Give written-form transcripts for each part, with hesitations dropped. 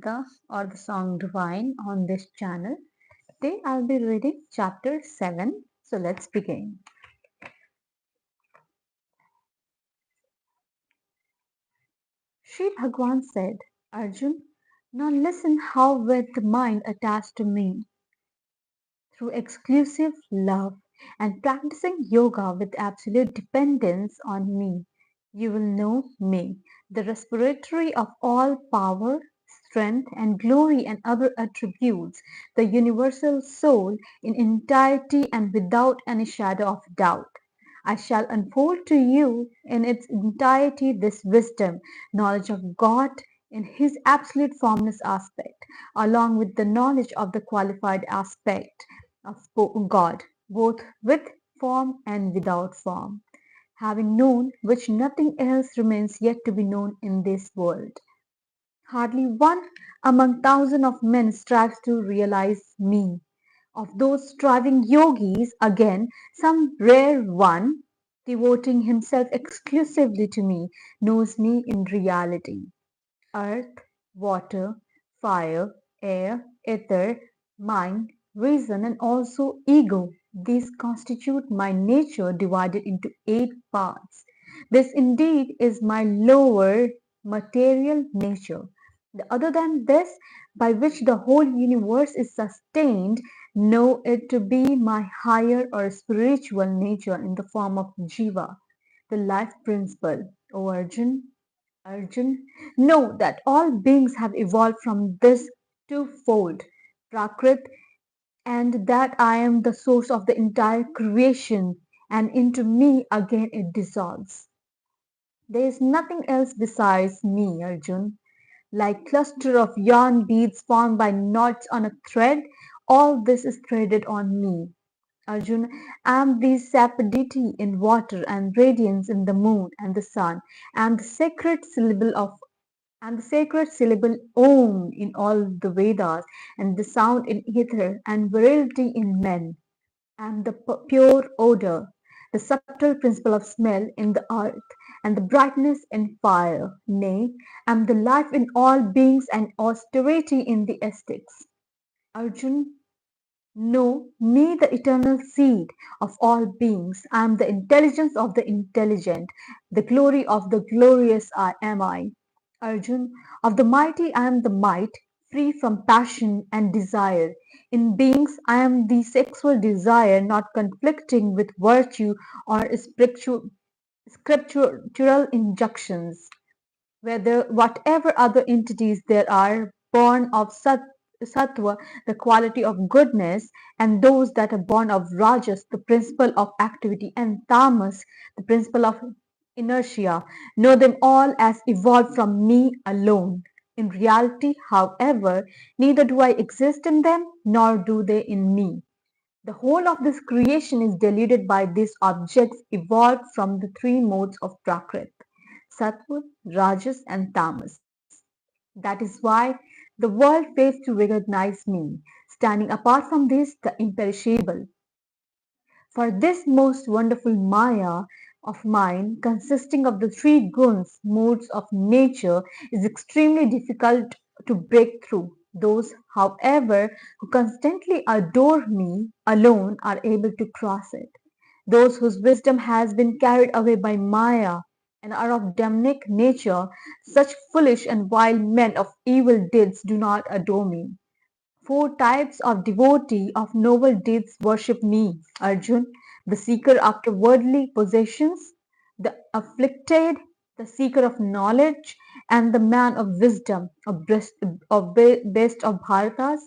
Geeta or the song Divine on this channel. Today I'll be reading chapter 7. So let's begin. Sri Bhagwan said, Arjun, now listen how with the mind attached to me through exclusive love and practicing yoga with absolute dependence on me, you will know me, the respiratory of all power, strength, and glory and other attributes, the universal soul in entirety and without any shadow of doubt. I shall unfold to you in its entirety this wisdom, knowledge of God in his absolute formless aspect, along with the knowledge of the qualified aspect of God, both with form and without form, having known which nothing else remains yet to be known in this world. Hardly one among thousands of men strives to realize me. Of those striving yogis, again, some rare one, devoting himself exclusively to me, knows me in reality. Earth, water, fire, air, ether, mind, reason, and also ego. These constitute my nature divided into 8 parts. This indeed is my lower material nature. The other than this, by which the whole universe is sustained, know it to be my higher or spiritual nature in the form of Jiva, the life principle. O Arjun, know that all beings have evolved from this twofold, Prakrit, and that I am the source of the entire creation, and into me again it dissolves. There is nothing else besides me, Arjun. Like cluster of yarn beads formed by knots on a thread, all this is threaded on me. Arjun, I am the sapidity in water and radiance in the moon and the sun, and the sacred syllable Om in all the Vedas, and the sound in ether, and virility in men, and the pure odor, the subtle principle of smell in the earth, and the brightness in fire. Nay, am the life in all beings, and austerity in the ascetics. Arjun, know me, the eternal seed of all beings. I am the intelligence of the intelligent, the glory of the glorious am I. Arjun, of the mighty I am the might, free from passion and desire. In beings I am the sexual desire, not conflicting with virtue or scriptural injunctions. Whether whatever other entities there are born of sattva, the quality of goodness, and those that are born of rajas, the principle of activity, and tamas, the principle of inertia, know them all as evolved from me alone. In reality, however, neither do I exist in them, nor do they in me. The whole of this creation is deluded by these objects evolved from the 3 modes of Prakrit, Sattva, Rajas, and Tamas. That is why the world fails to recognize me, standing apart from this, the imperishable. For this most wonderful Maya of mine, consisting of the 3 guns, modes of nature, is extremely difficult to break through. Those, however, who constantly adore me alone are able to cross it. Those whose wisdom has been carried away by Maya and are of demonic nature, such foolish and wild men of evil deeds do not adore me. 4 types of devotee of noble deeds worship me, Arjun: the seeker after worldly possessions, the afflicted, the seeker of knowledge, and the man of wisdom, best of Bharatas.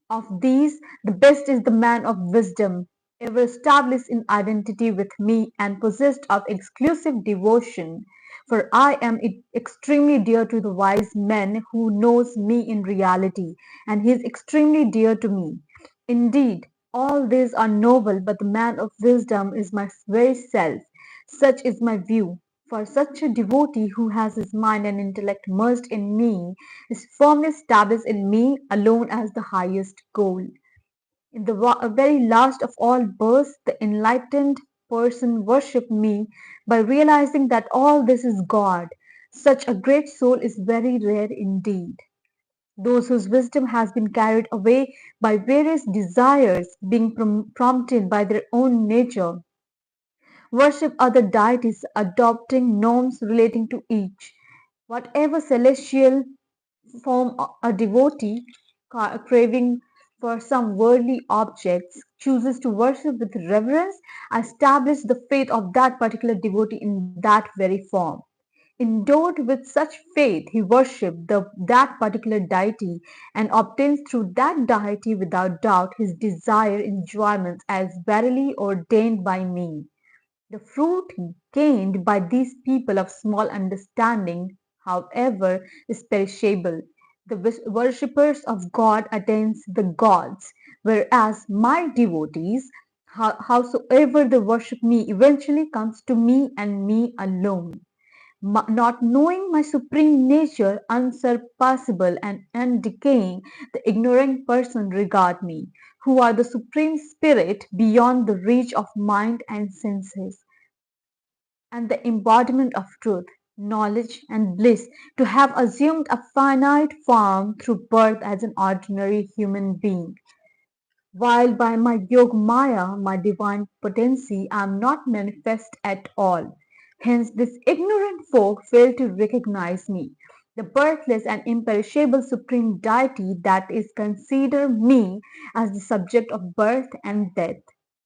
Of these, the best is the man of wisdom, ever established in identity with me and possessed of exclusive devotion, for I am extremely dear to the wise man who knows me in reality, and he is extremely dear to me. Indeed, all these are noble, but the man of wisdom is my very self. Such is my view. For such a devotee who has his mind and intellect merged in me is firmly established in me alone as the highest goal. In the very last of all births, the enlightened person worship me by realizing that all this is God. Such a great soul is very rare indeed. those whose wisdom has been carried away by various desires being prompted by their own nature, worship other deities adopting norms relating to each. Whatever celestial form a devotee craving for some worldly objects chooses to worship with reverence, establish the faith of that particular devotee in that very form. Endowed with such faith, he worships that particular deity and obtains through that deity without doubt his desired enjoyments as verily ordained by me. The fruit gained by these people of small understanding, however, is perishable. The worshippers of God attains the gods, whereas my devotees, howsoever they worship me, eventually comes to me and me alone. Not knowing my supreme nature, unsurpassable and undecaying, the ignorant person regard me, who are the supreme spirit beyond the reach of mind and senses and the embodiment of truth, knowledge, and bliss, to have assumed a finite form through birth as an ordinary human being, while by my Yog Maya, my divine potency, I am not manifest at all. Hence, this ignorant folk fail to recognize me, the birthless and imperishable supreme deity that is consider me as the subject of birth and death.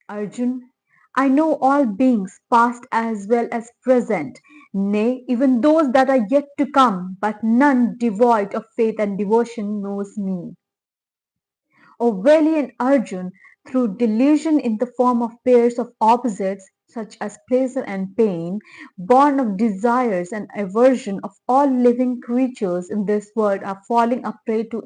Arjun, I know all beings, past as well as present, nay, even those that are yet to come, but none devoid of faith and devotion knows me. O valiant Arjun, through delusion in the form of pairs of opposites, such as pleasure and pain, born of desires and aversion of all living creatures in this world are falling a prey to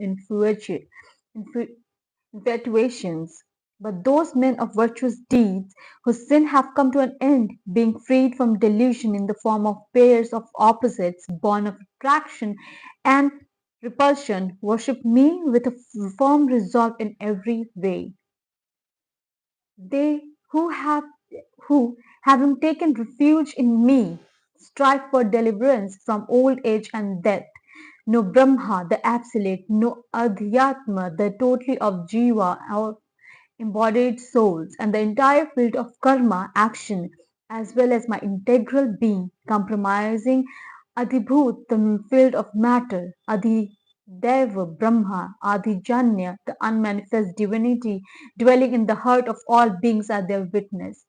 infatuations. But those men of virtuous deeds whose sin have come to an end, being freed from delusion in the form of pairs of opposites born of attraction and repulsion, worship me with a firm resolve in every way. They who, having taken refuge in me, strive for deliverance from old age and death. No Brahma, the Absolute, no Adhyatma, the totality of Jiva or embodied souls, and the entire field of karma, action, as well as my integral being, comprising Adhibhut, the field of matter, Adhideva, Brahma, Adhijanya, the unmanifest divinity dwelling in the heart of all beings are their witness.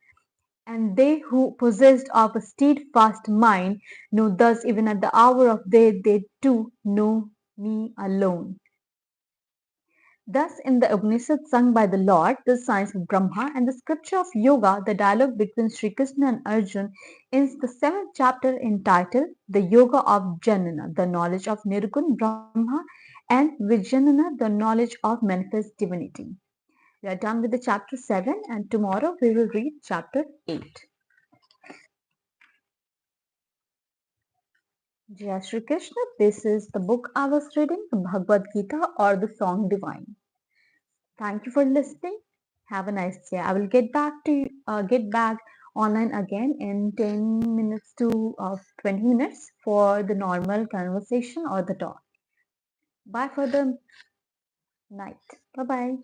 And they who possessed of a steadfast mind know thus even at the hour of death they too know me alone. Thus, in the Upanishad sung by the Lord, the science of Brahma, and the scripture of Yoga, the dialogue between Sri Krishna and Arjun, ends the seventh chapter entitled The Yoga of Jnana, the knowledge of Nirgun Brahma, and Vijnana, the knowledge of manifest divinity. We are done with the chapter 7, and tomorrow we will read chapter 8. Jai Shri Krishna, this is the book I was reading, the Bhagwat Geeta or the Song Divine. Thank you for listening. Have a nice day. I will get back online again in 10 minutes to 20 minutes for the normal conversation or the talk. Bye for the night. Bye bye.